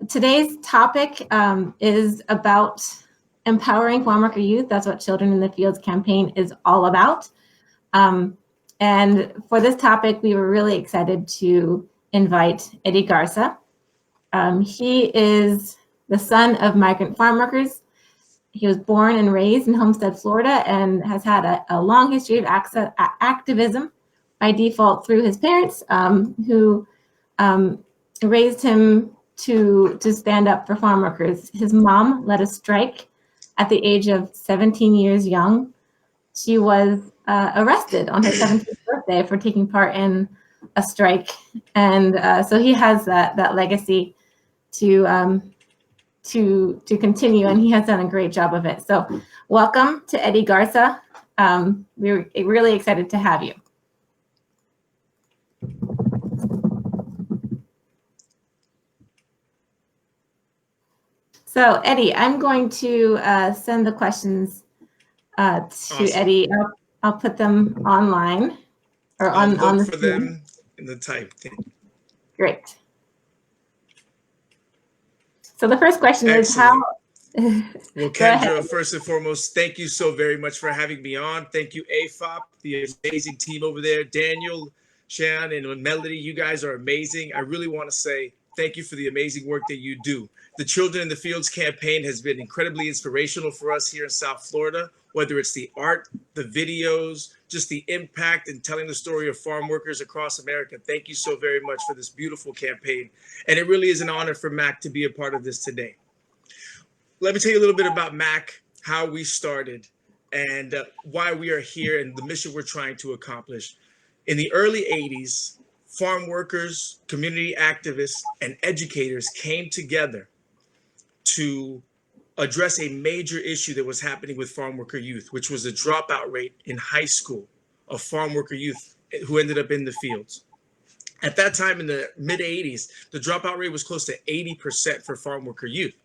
today's topic is about empowering farmworker youth. That's what Children in the Fields campaign is all about. And for this topic, we were really excited to invite Eddie Garza. He is the son of migrant farm workers. He was born and raised in Homestead, Florida, and has had a long history of activism by default through his parents, who raised him to stand up for farm workers. His mom led a strike at the age of 17 years young. She was arrested on her 17th birthday for taking part in a strike, and so he has that legacy to continue, and he has done a great job of it. So welcome to Eddie Garza. We're really excited to have you. So Eddie, I'm going to send the questions to awesome. Eddie. I'll put them online or on the for them in the type. Great. So the first question is how. Well, Kendra, first and foremost, thank you so very much for having me on. Thank you, AFOP, the amazing team over there. Daniel, Shan, and Melody, you guys are amazing. I really want to say thank you for the amazing work that you do. The Children in the Fields campaign has been incredibly inspirational for us here in South Florida, whether it's the art, the videos, just the impact and telling the story of farm workers across America. Thank you so very much for this beautiful campaign. And it really is an honor for Mac to be a part of this today. Let me tell you a little bit about Mac, how we started, and why we are here and the mission we're trying to accomplish. In the early 80s, farm workers, community activists, and educators came together to address a major issue that was happening with farm worker youth, which was the dropout rate in high school of farm worker youth who ended up in the fields. At that time in the mid 80s, the dropout rate was close to 80% for farm worker youth.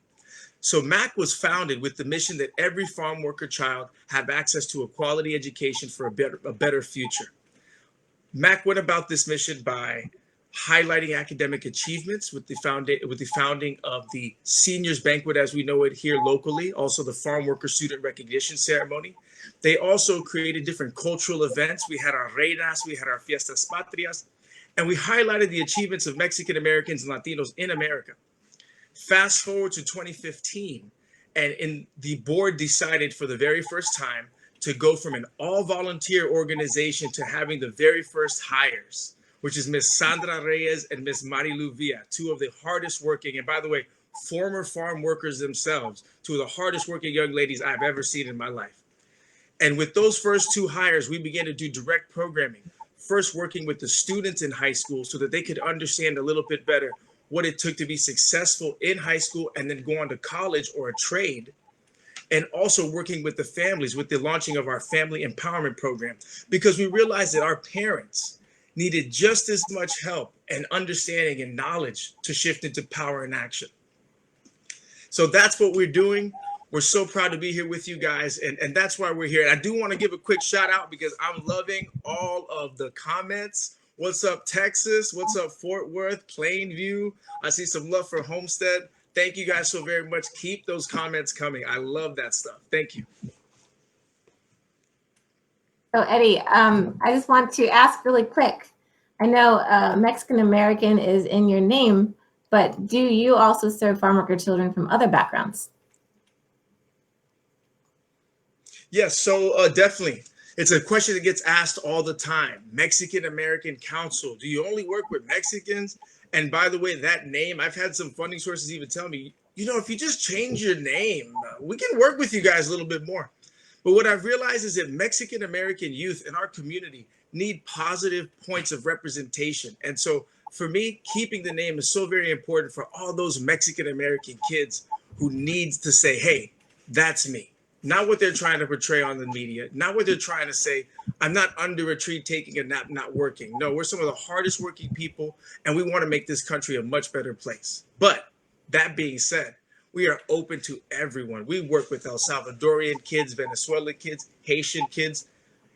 So MAC was founded with the mission that every farm worker child have access to a quality education for a better future. MAC went about this mission by highlighting academic achievements with the founding of the Seniors Banquet as we know it here locally, also the Farm Worker Student Recognition Ceremony. They also created different cultural events. We had our Reinas, we had our Fiestas Patrias, and we highlighted the achievements of Mexican Americans and Latinos in America. Fast forward to 2015, and the board decided for the very first time to go from an all-volunteer organization to having the very first hires, which is Miss Sandra Reyes and Miss Marilu Villa, two of the hardest working, and by the way, former farm workers themselves, two of the hardest working young ladies I've ever seen in my life. And with those first two hires, we began to do direct programming, first working with the students in high school so that they could understand a little bit better what it took to be successful in high school and then go on to college or a trade. And also working with the families with the launching of our family empowerment program, because we realized that our parents needed just as much help and understanding and knowledge to shift into power and action. So that's what we're doing. We're so proud to be here with you guys. And that's why we're here. And I do want to give a quick shout out because I'm loving all of the comments. What's up, Texas? What's up, Fort Worth, Plainview? I see some love for Homestead. Thank you guys so very much. Keep those comments coming. I love that stuff. Thank you. So Eddie, I just want to ask really quick. I know Mexican American is in your name, but do you also serve farm worker children from other backgrounds? Yes, so definitely. It's a question that gets asked all the time. Mexican American Council, do you only work with Mexicans? And by the way, that name, I've had some funding sources even tell me, you know, if you just change your name, we can work with you guys a little bit more. But what I've realized is that Mexican American youth in our community need positive points of representation. And so for me, keeping the name is so very important for all those Mexican American kids who needs to say, hey, that's me. Not what they're trying to portray on the media, not what they're trying to say, I'm not under a tree taking a nap, not working. No, we're some of the hardest working people, and we want to make this country a much better place. But that being said, we are open to everyone. We work with El Salvadorian kids, Venezuelan kids, Haitian kids.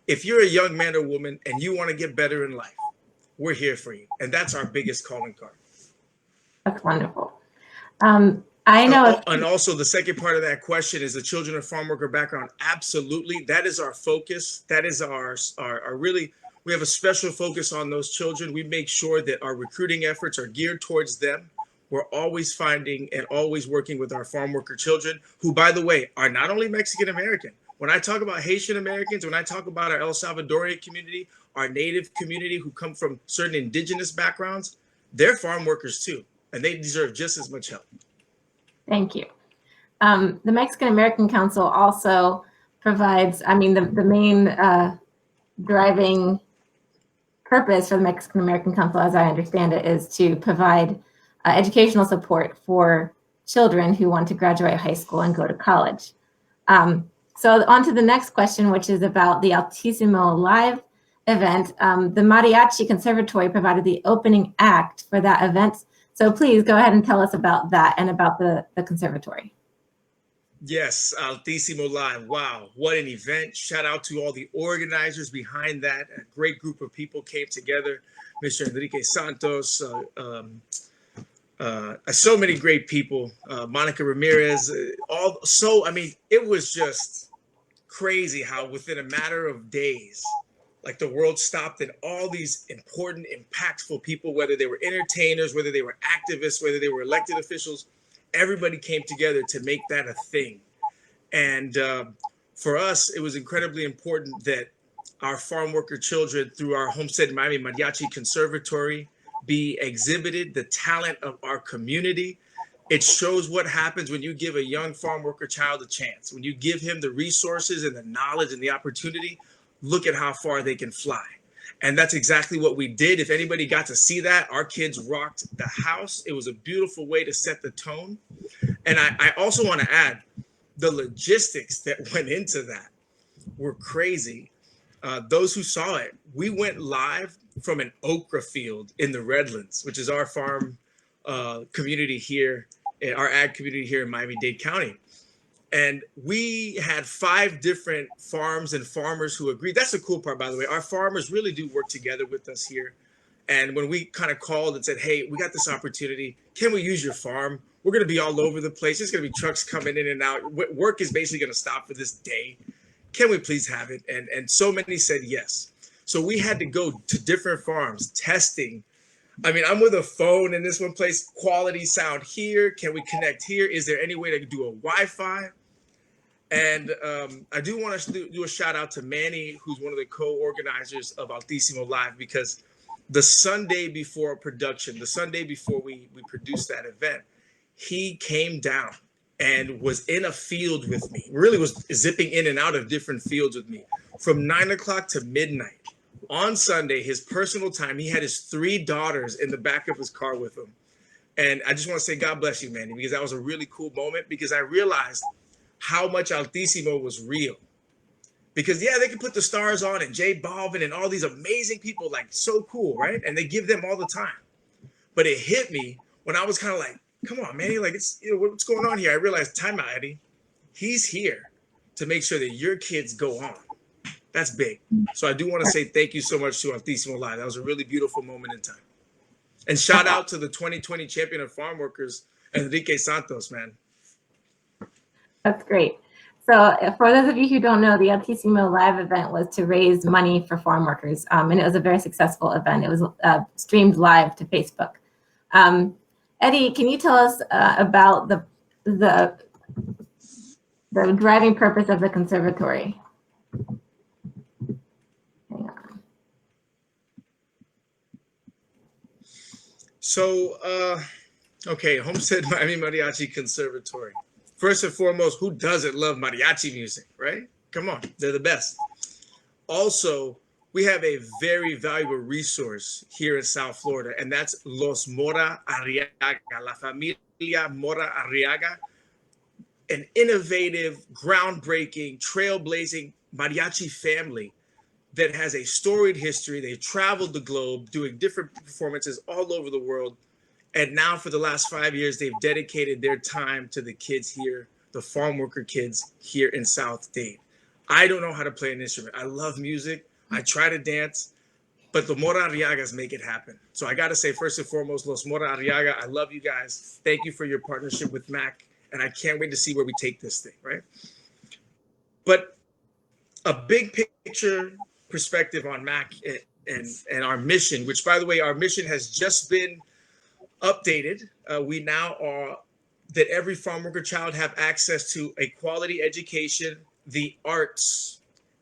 If you're a young man or woman and you want to get better in life, we're here for you. And that's our biggest calling card. That's wonderful. I know. And also the second part of that question is the children of farm worker background. Absolutely. That is our focus. That is our really, we have a special focus on those children. We make sure that our recruiting efforts are geared towards them. We're always finding and always working with our farm worker children, who, by the way, are not only Mexican American. When I talk about Haitian Americans, when I talk about our El Salvadorian community, our native community who come from certain indigenous backgrounds, they're farm workers too, and they deserve just as much help. Thank you. The Mexican American Council also provides, I mean, the main driving purpose for the Mexican American Council, as I understand it, is to provide educational support for children who want to graduate high school and go to college. So on to the next question, which is about the Altissimo Live event. The Mariachi Conservatory provided the opening act for that event. So please go ahead and tell us about that and about the conservatory. Yes, Altissimo Live. Wow, what an event. Shout out to all the organizers behind that. A great group of people came together. Mr. Enrique Santos, so many great people. Monica Ramirez, I mean, it was just crazy how within a matter of days, like the world stopped and all these important, impactful people, whether they were entertainers, whether they were activists, whether they were elected officials, everybody came together to make that a thing. And for us, it was incredibly important that our farm worker children, through our Homestead Miami Mariachi Conservatory, be exhibited, the talent of our community. It shows what happens when you give a young farm worker child a chance. When you give him the resources and the knowledge and the opportunity, look at how far they can fly. And that's exactly what we did. If anybody got to see that, our kids rocked the house. It was a beautiful way to set the tone. And I also want to add, the logistics that went into that were crazy. Those who saw it, we went live from an okra field in the Redlands, which is our farm community here, our ag community here in Miami-Dade County. And we had 5 different farms and farmers who agreed. That's the cool part, by the way. Our farmers really do work together with us here. And when we kind of called and said, hey, we got this opportunity, can we use your farm? We're going to be all over the place. There's going to be trucks coming in and out. Work is basically going to stop for this day. Can we please have it? And so many said yes. So we had to go to different farms, testing. I mean, I'm with a phone in this one place, quality sound here. Can we connect here? Is there any way to do a Wi-Fi? And I do want to do a shout out to Manny, who's one of the co-organizers of Altissimo Live, because the Sunday before production, the Sunday before we produced that event, he came down and was in a field with me, really was zipping in and out of different fields with me from 9 o'clock to midnight. On Sunday, his personal time, he had his 3 daughters in the back of his car with him. And I just want to say, God bless you, Manny, because that was a really cool moment, because I realized how much Altissimo was real. Because, yeah, they can put the stars on and J Balvin and all these amazing people, like, so cool, right? And they give them all the time. But it hit me when I was kind of like, come on, Manny, like, it's, you know, what's going on here? I realized, time out, Eddie. He's here to make sure that your kids go on. That's big. So I do want to say thank you so much to Altissimo Live. That was a really beautiful moment in time. And shout out to the 2020 champion of farm workers, Enrique Santos, man. That's great. So for those of you who don't know, the Altissimo Live event was to raise money for farm workers. And it was a very successful event. It was streamed live to Facebook. Eddie, can you tell us about the driving purpose of the conservatory? Hang on. So, okay, Homestead Miami Mariachi Conservatory. First and foremost, who doesn't love mariachi music, right? Come on, they're the best. Also, we have a very valuable resource here in South Florida, and that's Los Mora Arriaga, La Familia Mora Arriaga, an innovative, groundbreaking, trailblazing mariachi family that has a storied history. They've traveled the globe doing different performances all over the world. And now for the last 5 years, they've dedicated their time to the kids here, the farm worker kids here in South Dade. I don't know how to play an instrument. I love music. I try to dance, but the Mora Arriagas make it happen. So I got to say, first and foremost, Los Mora Arriaga, I love you guys. Thank you for your partnership with Mac, and I can't wait to see where we take this thing, right? But a big picture perspective on Mac and our mission, which, by the way, our mission has just been updated. We now are that every farm worker child have access to a quality education, the arts,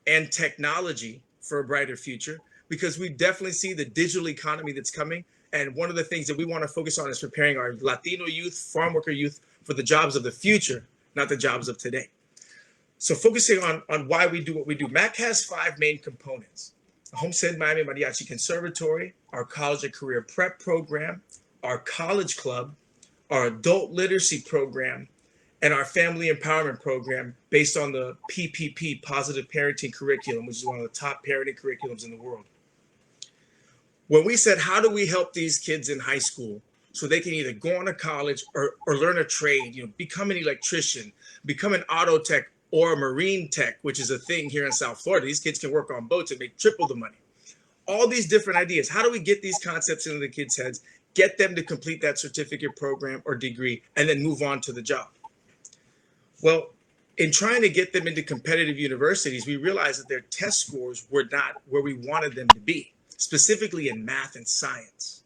and technology for a brighter future, because we definitely see the digital economy that's coming. And one of the things that we want to focus on is preparing our Latino youth, farm worker youth for the jobs of the future, not the jobs of today. So focusing on why we do what we do. MAC has 5 main components: the Homestead Miami Mariachi Conservatory, our college and career prep program, our college club, our adult literacy program, and our family empowerment program based on the PPP, Positive Parenting Curriculum, which is one of the top parenting curriculums in the world. When we said, how do we help these kids in high school so they can either go on to college or learn a trade, become an electrician, become an auto tech or a marine tech, which is a thing here in South Florida. These kids can work on boats and make triple the money. All these different ideas. How do we get these concepts into the kids' heads, get them to complete that certificate program or degree, and then move on to the job? Well, in trying to get them into competitive universities, we realized that their test scores were not where we wanted them to be, specifically in math and science.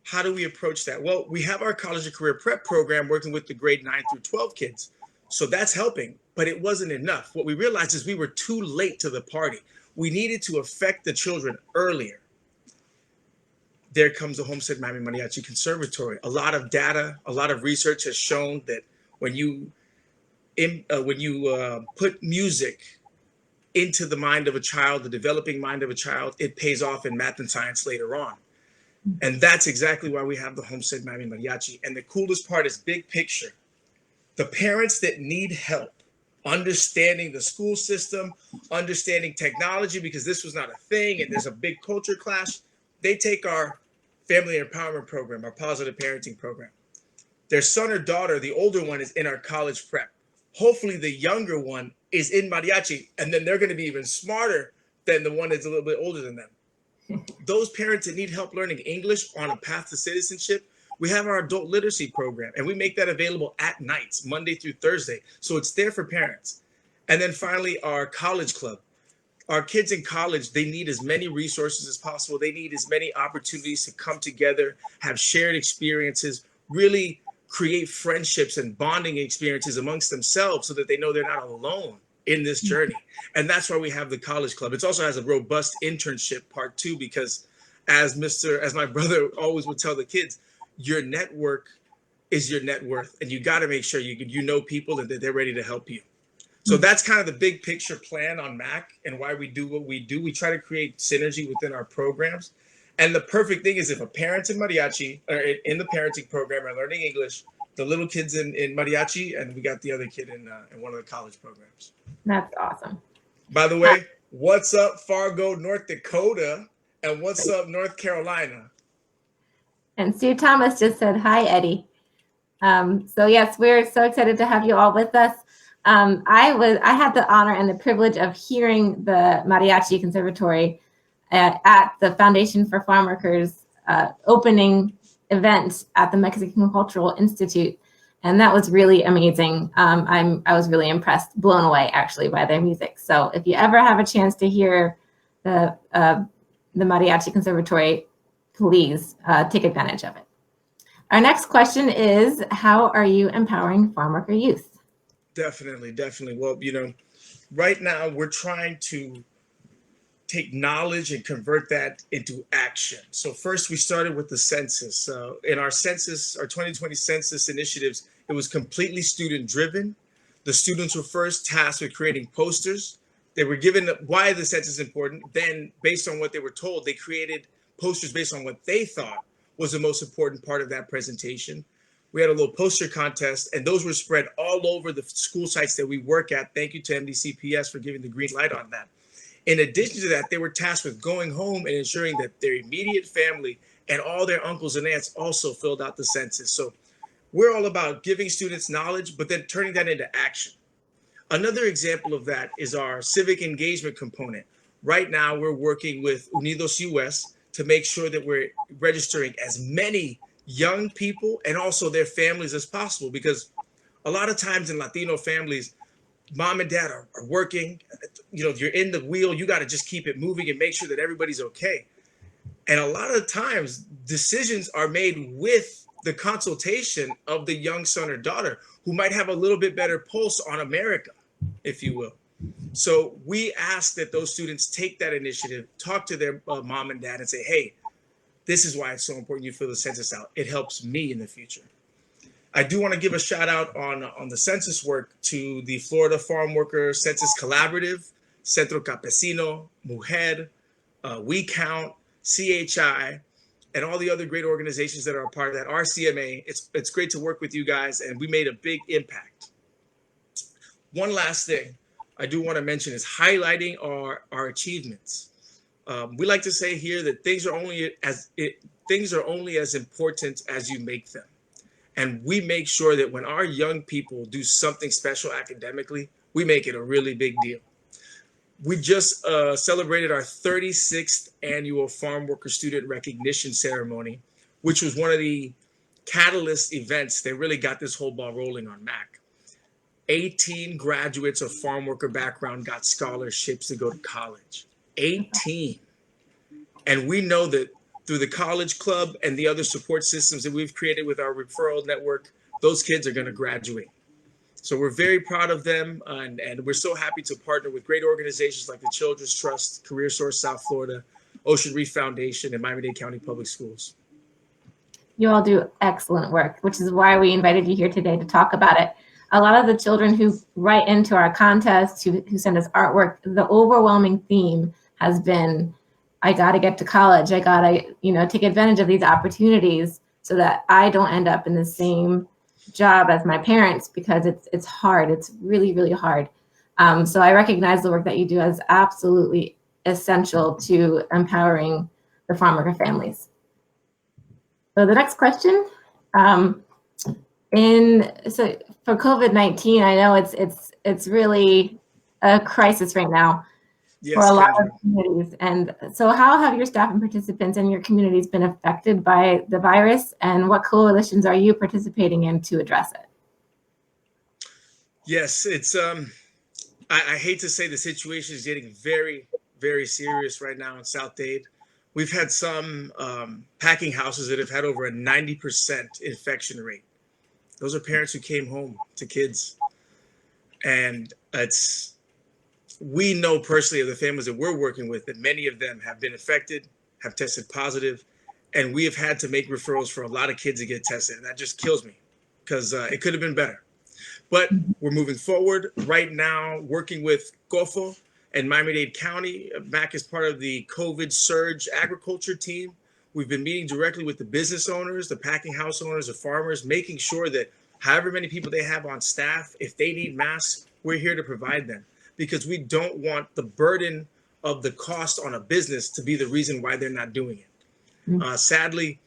How do we approach that? Well, we have our college and career prep program working with the grade 9 through 12 kids. So that's helping, but it wasn't enough. What we realized is we were too late to the party. We needed to affect the children earlier. There comes the Homestead Miami Mariachi Conservatory. A lot of data, a lot of research has shown that when you put music into the mind of a child, the developing mind of a child, it pays off in math and science later on. And that's exactly why we have the Homestead Miami Mariachi. And the coolest part is big picture. The parents that need help understanding the school system, understanding technology, because this was not a thing and there's a big culture clash, they take our family empowerment program, our positive parenting program. Their son or daughter, the older one, is in our college prep. Hopefully the younger one is in mariachi, and then they're going to be even smarter than the one that's a little bit older than them. Those parents that need help learning English on a path to citizenship, we have our adult literacy program, and we make that available at nights, Monday through Thursday. So it's there for parents. And then finally, our college club. Our kids in college, they need as many resources as possible. They need as many opportunities to come together, have shared experiences, really create friendships and bonding experiences amongst themselves so that they know they're not alone in this journey. And that's why we have the college club. It also has a robust internship part too, because as my brother always would tell the kids, your network is your net worth, and you got to make sure you know people and that they're ready to help you. So that's kind of the big picture plan on MAC and why we do what we do. We try to create synergy within our programs. And the perfect thing is if a parent's in mariachi or in the parenting program are learning English, the little kids in mariachi, and we got the other kid in one of the college programs. That's awesome. By the way, what's up, Fargo, North Dakota, and what's up, North Carolina? And Sue Thomas just said, hi, Eddie. So yes, we're so excited to have you all with us. I had the honor and the privilege of hearing the Mariachi Conservatory at the Foundation for Farm Workers opening event at the Mexican Cultural Institute. And that was really amazing. I was really impressed, blown away actually by their music. So if you ever have a chance to hear the Mariachi Conservatory, please take advantage of it. Our next question is, how are you empowering farm worker youth? Definitely. Well, right now we're trying to take knowledge and convert that into action. So first we started with the census. In our census, our 2020 census initiatives, it was completely student driven. The students were first tasked with creating posters. They were given why the census is important. Then based on what they were told, they created posters based on what they thought was the most important part of that presentation. We had a little poster contest, and those were spread all over the school sites that we work at. Thank you to MDCPS for giving the green light on that. In addition to that, they were tasked with going home and ensuring that their immediate family and all their uncles and aunts also filled out the census. So we're all about giving students knowledge, but then turning that into action. Another example of that is our civic engagement component. Right now, we're working with Unidos US to make sure that we're registering as many young people and also their families as possible, because a lot of times in Latino families, mom and dad are working. You know, you're in the wheel, you got to just keep it moving and make sure that everybody's okay. And a lot of times decisions are made with the consultation of the young son or daughter who might have a little bit better pulse on America, if you will. So we ask that those students take that initiative, talk to their mom and dad and say, hey, this is why it's so important you fill the census out. It helps me in the future. I do want to give a shout out on the census work to the Florida Farmworker Census Collaborative, Centro Campesino, Mujer, We Count, CHI, and all the other great organizations that are a part of that. RCMA, it's great to work with you guys, and we made a big impact. One last thing I do want to mention is highlighting our achievements. We like to say here that things are only as important as you make them. And we make sure that when our young people do something special academically, we make it a really big deal. We just celebrated our 36th annual Farmworker Student Recognition Ceremony, which was one of the catalyst events that really got this whole ball rolling on MAC. 18 graduates of farmworker background got scholarships to go to college. 18. And we know that through the College Club and the other support systems that we've created with our referral network, those kids are going to graduate. So we're very proud of them, and we're so happy to partner with great organizations like the Children's Trust, Career Source South Florida, Ocean Reef Foundation, and Miami-Dade County Public Schools. You all do excellent work, which is why we invited you here today to talk about it. A lot of the children who write into our contests, who send us artwork, the overwhelming theme has been, I got to get to college. I got to, take advantage of these opportunities so that I don't end up in the same job as my parents, because it's hard. It's really, really hard. So I recognize the work that you do as absolutely essential to empowering the farmworker families. So the next question, so for COVID-19, I know it's really a crisis right now. Yes, for a lot of communities. And so how have your staff and participants in your communities been affected by the virus, and what coalitions are you participating in to address it? Yes, it's I hate to say the situation is getting very, very serious right now in South Dade. We've had some packing houses that have had over a 90% infection rate. Those are parents who came home to kids. And we know personally of the families that we're working with that many of them have been affected, have tested positive, and we have had to make referrals for a lot of kids to get tested. And that just kills me, because it could have been better. But we're moving forward right now, working with COFO and Miami-Dade County. MAC is part of the COVID surge agriculture team. We've been meeting directly with the business owners, the packing house owners, the farmers, making sure that however many people they have on staff, if they need masks, we're here to provide them, because we don't want the burden of the cost on a business to be the reason why they're not doing it. Sadly,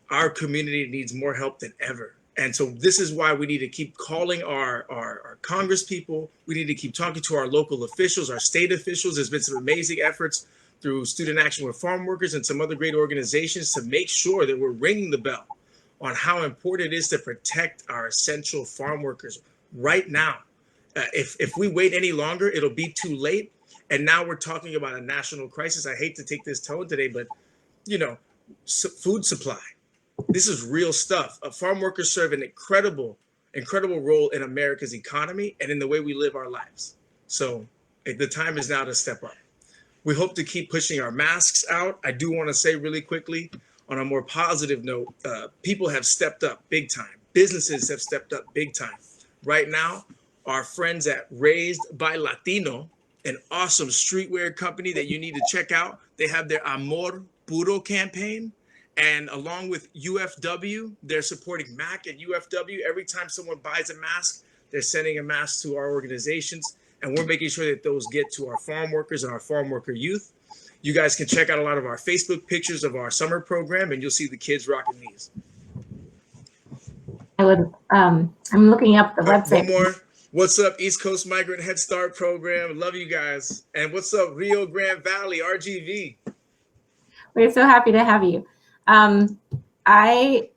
our community needs more help than ever. And so this is why we need to keep calling our Congress people. We need to keep talking to our local officials, our state officials. There's been some amazing efforts through Student Action with Farm Workers and some other great organizations to make sure that we're ringing the bell on how important it is to protect our essential farm workers right now. If we wait any longer, it'll be too late. And now we're talking about a national crisis. I hate to take this tone today, but food supply. This is real stuff. Farm workers serve an incredible role in America's economy and in the way we live our lives. So the time is now to step up. We hope to keep pushing our masks out. I do want to say really quickly, on a more positive note, people have stepped up big time. Businesses have stepped up big time. Right now, our friends at Raised by Latino, an awesome streetwear company that you need to check out. They have their Amor Puro campaign. And along with UFW, they're supporting MAC and UFW. Every time someone buys a mask, they're sending a mask to our organizations. And we're making sure that those get to our farm workers and our farm worker youth. You guys can check out a lot of our Facebook pictures of our summer program, and you'll see the kids rocking these. I'm looking up the website. One more. What's up, East Coast Migrant Head Start Program? Love you guys. And what's up, Rio Grande Valley, RGV? We're so happy to have you. I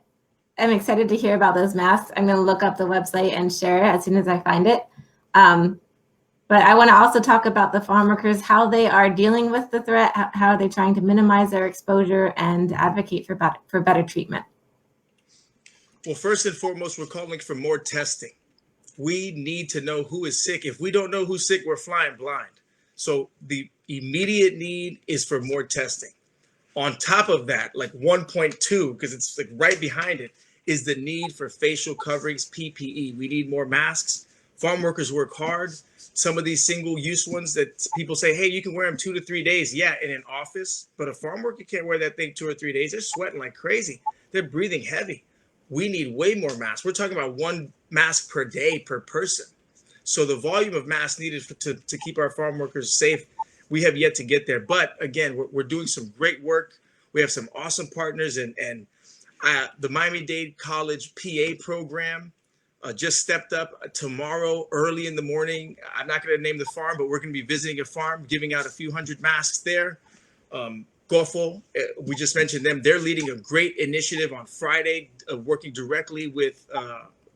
am excited to hear about those masks. I'm going to look up the website and share it as soon as I find it. But I want to also talk about the farm workers, how they are dealing with the threat, how are they trying to minimize their exposure and advocate for better treatment. Well, first and foremost, we're calling for more testing. We need to know who is sick. If we don't know who's sick, we're flying blind. So the immediate need is for more testing. On top of that, like 1.2, because it's like right behind it, is the need for facial coverings, PPE. We need more masks. Farm workers work hard. Some of these single-use ones that people say, hey, you can wear them 2 to 3 days. Yeah, in an office. But a farm worker can't wear that thing 2 or 3 days. They're sweating like crazy. They're breathing heavy. We need way more masks. We're talking about 1 mask per day per person. So the volume of masks needed to keep our farm workers safe, we have yet to get there. But again, we're doing some great work. We have some awesome partners, and the Miami-Dade College PA program just stepped up tomorrow early in the morning. I'm not going to name the farm, but we're going to be visiting a farm, giving out a few hundred masks there. Gofo, we just mentioned them. They're leading a great initiative on Friday, working directly with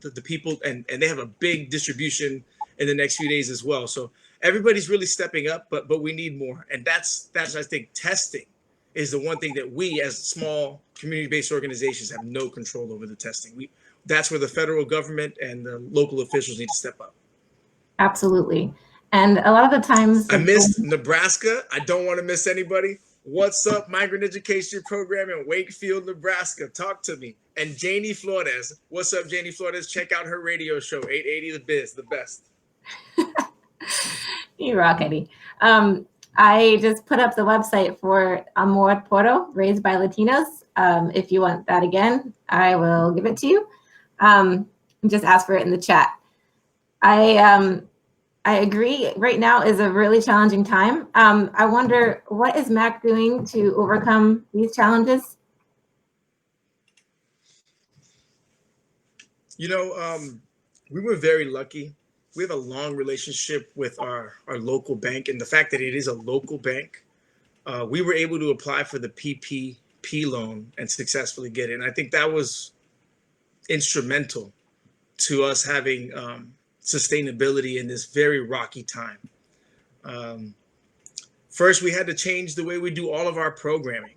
the people, and they have a big distribution in the next few days as well. So everybody's really stepping up, but we need more. And that's I think testing is the one thing that we as small community-based organizations have no control over the testing. That's where the federal government and the local officials need to step up. Absolutely. And a lot of the times— I missed Nebraska. I don't want to miss anybody. What's up, Migrant Education Program in Wakefield, Nebraska? Talk to me. And Janie Flores. What's up, Janie Flores? Check out her radio show, 880 The Biz, the best. You rock, Eddie. I just put up the website for Amor Poro, Raised by Latinos. If you want that again, I will give it to you. Just ask for it in the chat. I agree. Right now is a really challenging time. I wonder, what is MAC doing to overcome these challenges? You know, we were very lucky. We have a long relationship with our local bank, and the fact that it is a local bank, we were able to apply for the PPP loan and successfully get it. And I think that was instrumental to us having sustainability in this very rocky time. First, we had to change the way we do all of our programming.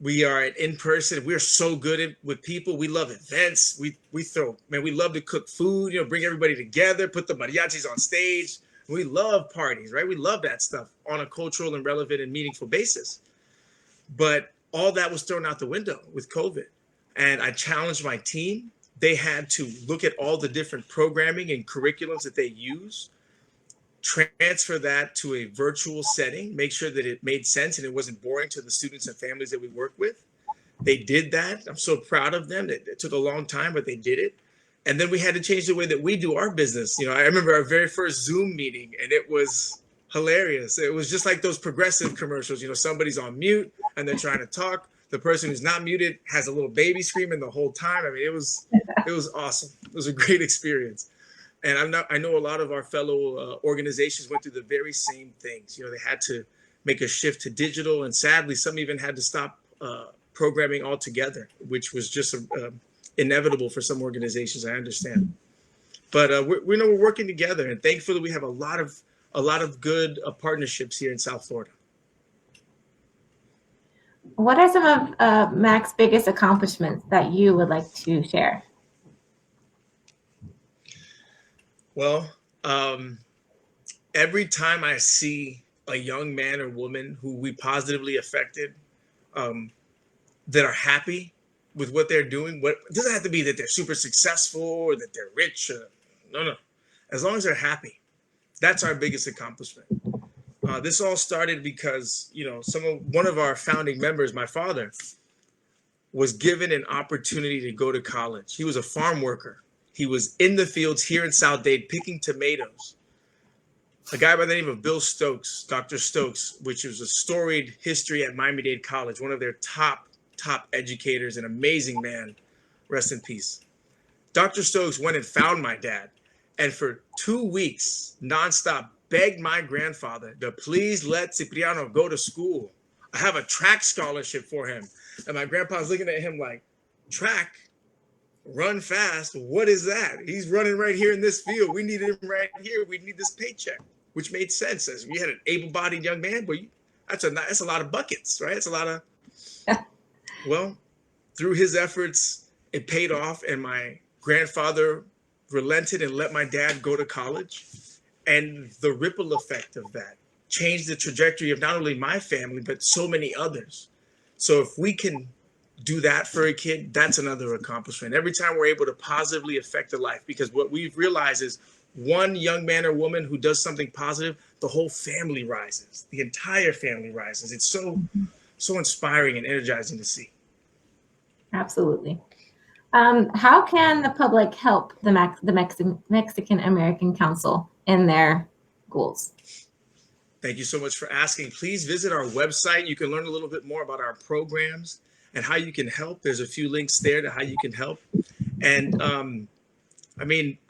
We are in person. We're so good with people. We love events. We love to cook food, bring everybody together, put the mariachis on stage. We love parties, right? We love that stuff on a cultural and relevant and meaningful basis. But all that was thrown out the window with COVID. And I challenged my team. They had to look at all the different programming and curriculums that they use, transfer that to a virtual setting, make sure that it made sense and it wasn't boring to the students and families that we work with. They did that. I'm so proud of them. It took a long time, but they did it. And then we had to change the way that we do our business. I remember our very first Zoom meeting, and it was hilarious. It was just like those progressive commercials. Somebody's on mute and they're trying to talk. The person who's not muted has a little baby screaming the whole time. I mean, it was awesome. It was a great experience. And I know a lot of our fellow organizations went through the very same things. They had to make a shift to digital, and sadly, some even had to stop programming altogether, which was just inevitable for some organizations. I understand, but we're working together, and thankfully, we have a lot of good partnerships here in South Florida. What are some of MAC's biggest accomplishments that you would like to share? Well, every time I see a young man or woman who we positively affected, that are happy with what they're doing, it doesn't have to be that they're super successful or that they're rich. No. As long as they're happy, that's our biggest accomplishment. This all started because, one of our founding members, my father, was given an opportunity to go to college. He was a farm worker. He was in the fields here in South Dade picking tomatoes. A guy by the name of Bill Stokes, Dr. Stokes, which was a storied history at Miami-Dade College, one of their top educators, an amazing man, rest in peace. Dr. Stokes went and found my dad and for 2 weeks, nonstop, begged my grandfather to please let Cipriano go to school. I have a track scholarship for him. And my grandpa's looking at him like, track? Run fast? What is that? He's running right here in this field. We need him right here. We need this paycheck, which made sense. As we had an able-bodied young man, but that's a lot of buckets, right? It's a lot of, well, through his efforts, it paid off, and my grandfather relented and let my dad go to college. And the ripple effect of that changed the trajectory of not only my family, but so many others. So if we can do that for a kid, that's another accomplishment. Every time we're able to positively affect a life, because what we've realized is one young man or woman who does something positive, the whole family rises, the entire family rises. It's so inspiring and energizing to see. Absolutely. How can the public help the Mexican American Council in their goals? Thank you so much for asking. Please visit our website. You can learn a little bit more about our programs and how you can help. There's a few links there to how you can help. And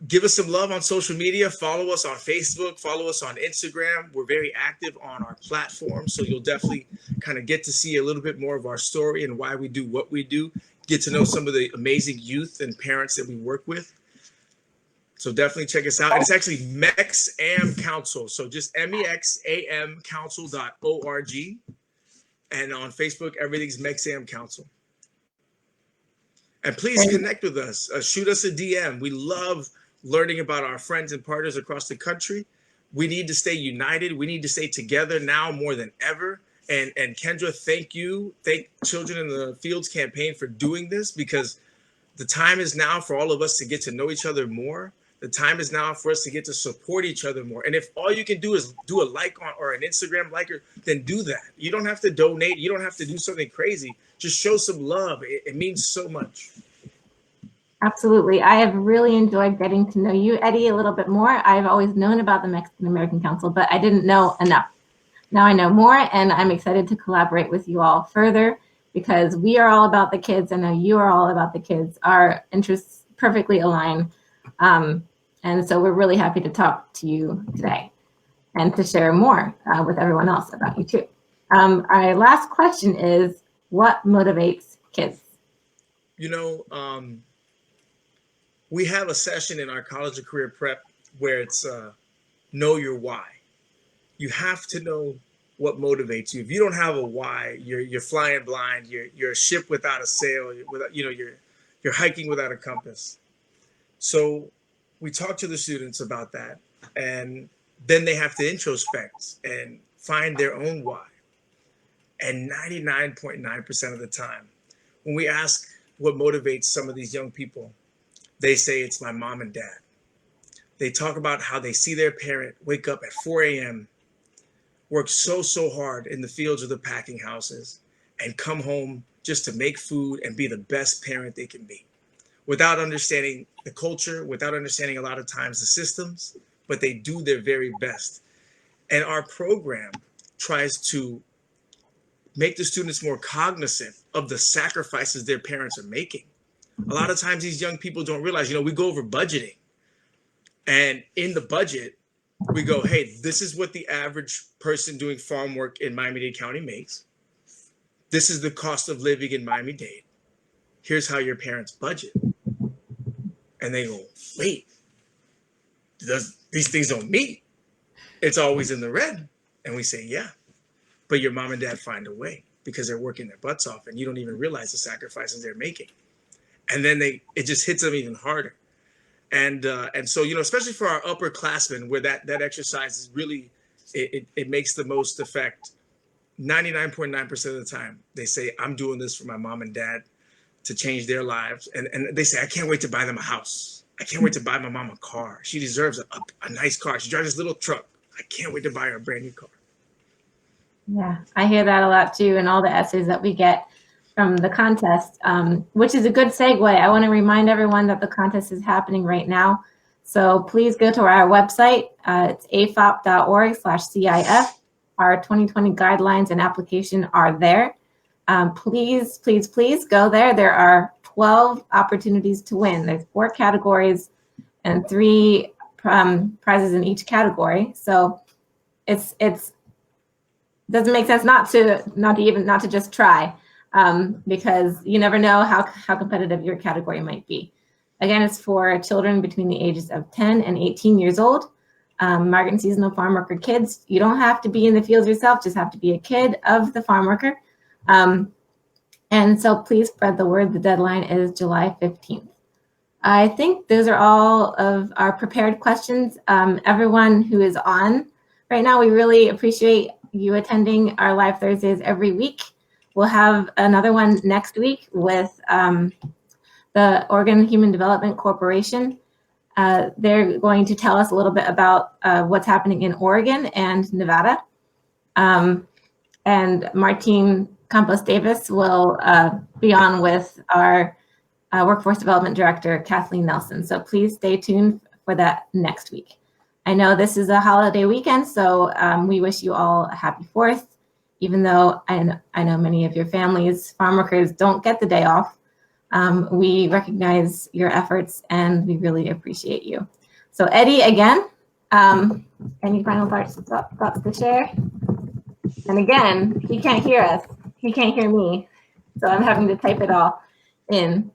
give us some love on social media. Follow us on Facebook, follow us on Instagram. We're very active on our platform. So you'll definitely kind of get to see a little bit more of our story and why we do what we do. Get to know some of the amazing youth and parents that we work with. So definitely check us out. And it's actually MEXAM Council. So just MEXAMcouncil.org. And on Facebook, everything's MEXAM Council. And please connect with us. Shoot us a DM. We love learning about our friends and partners across the country. We need to stay united. We need to stay together now more than ever. And Kendra, thank you. Thank Children in the Fields campaign for doing this, because the time is now for all of us to get to know each other more. The time is now for us to get to support each other more. And if all you can do is do a like on or an Instagram liker, then do that. You don't have to donate. You don't have to do something crazy. Just show some love. It means so much. Absolutely. I have really enjoyed getting to know you, Eddie, a little bit more. I've always known about the Mexican American Council, but I didn't know enough. Now I know more, and I'm excited to collaborate with you all further, because we are all about the kids. I know you are all about the kids. Our interests perfectly align. And so we're really happy to talk to you today and to share more with everyone else about you too. Our last question is, what motivates kids? We have a session in our college and career prep where it's know your why. You have to know what motivates you. If you don't have a why, you're flying blind. You're a ship without a sail. You're hiking without a compass. So we talk to the students about that, and then they have to introspect and find their own why. And 99.9% of the time, when we ask what motivates some of these young people, they say it's my mom and dad. They talk about how they see their parent wake up at 4 a.m., work so hard in the fields or the packing houses, and come home just to make food and be the best parent they can be, without understanding the culture, without understanding a lot of times the systems, but they do their very best. And our program tries to make the students more cognizant of the sacrifices their parents are making. A lot of times these young people don't realize, we go over budgeting. And in the budget, we go, hey, this is what the average person doing farm work in Miami-Dade County makes. This is the cost of living in Miami-Dade. Here's how your parents budget. And they go, wait, these things don't meet. It's always in the red. And we say, yeah, but your mom and dad find a way, because they're working their butts off and you don't even realize the sacrifices they're making. And then it just hits them even harder. And so, especially for our upperclassmen, where that exercise is really, it makes the most effect. 99.9% of the time, they say, I'm doing this for my mom and dad to change their lives. And they say, I can't wait to buy them a house. I can't wait to buy my mom a car. She deserves a nice car. She drives this little truck. I can't wait to buy her a brand new car. Yeah, I hear that a lot too, and all the essays that we get from the contest, which is a good segue. I want to remind everyone that the contest is happening right now. So please go to our website. It's afop.org/CIF. Our 2020 guidelines and application are there. Please go there. There are 12 opportunities to win. There's 4 categories and 3 prizes in each category. So it's doesn't make sense not to just try, because you never know how competitive your category might be. Again, it's for children between the ages of 10 and 18 years old. Market and seasonal farm worker kids. You don't have to be in the fields yourself, just have to be a kid of the farm worker. And so please spread the word. The deadline is July 15th. I think those are all of our prepared questions. Everyone who is on right now, we really appreciate you attending our live Thursdays every week. We'll have another one next week with the Oregon Human Development Corporation. They're going to tell us a little bit about what's happening in Oregon and Nevada. And Martine Campos Davis will be on with our Workforce Development Director, Kathleen Nelson. So please stay tuned for that next week. I know this is a holiday weekend, so we wish you all a happy 4th, even though I know many of your families, farm workers, don't get the day off. We recognize your efforts and we really appreciate you. So Eddie, again, any final thoughts to share? And again, he can't hear us. He can't hear me. So I'm having to type it all in.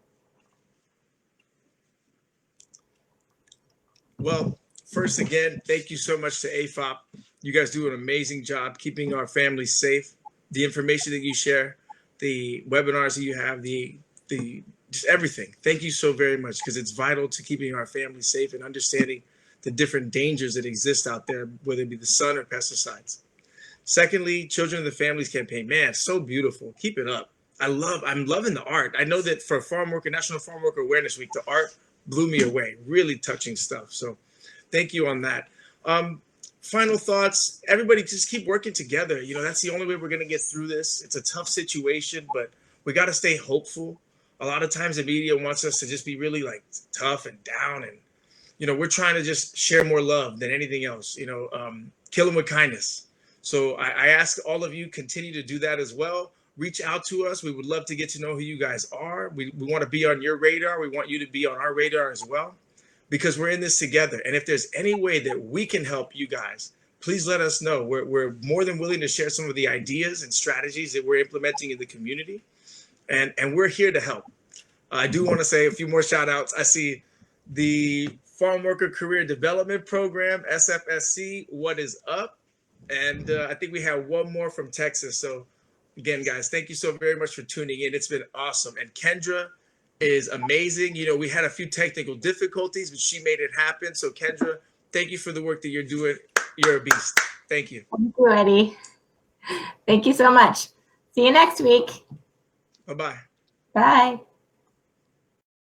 Well, first, again, thank you so much to AFOP. You guys do an amazing job keeping our families safe. The information that you share, the webinars that you have, the just everything. Thank you so very much, because it's vital to keeping our families safe and understanding the different dangers that exist out there, whether it be the sun or pesticides. Secondly, Children of the Families campaign, man, so beautiful. Keep it up. I'm loving the art. I know that for National Farm Worker Awareness Week, the art blew me away. Really touching stuff. So thank you on that. Final thoughts, everybody just keep working together. You know, that's the only way we're going to get through this. It's a tough situation, but we got to stay hopeful. A lot of times the media wants us to just be really like tough and down. And, you know, we're trying to just share more love than anything else, you know, kill them with kindness. So I ask all of you, continue to do that as well. Reach out to us. We would love to get to know who you guys are. We want to be on your radar. We want you to be on our radar as well, because we're in this together. And if there's any way that we can help you guys, please let us know. We're more than willing to share some of the ideas and strategies that we're implementing in the community. And we're here to help. I do want to say a few more shout outs. I see the Farm Worker Career Development Program, SFSC, what is up? And I think we have one more from Texas. So again, guys, thank you so very much for tuning in. It's been awesome. And Kendra is amazing. You know, we had a few technical difficulties, but she made it happen. So Kendra, thank you for the work that you're doing. You're a beast. Thank you. Thank you, Eddie. Thank you so much. See you next week. Bye-bye. Bye.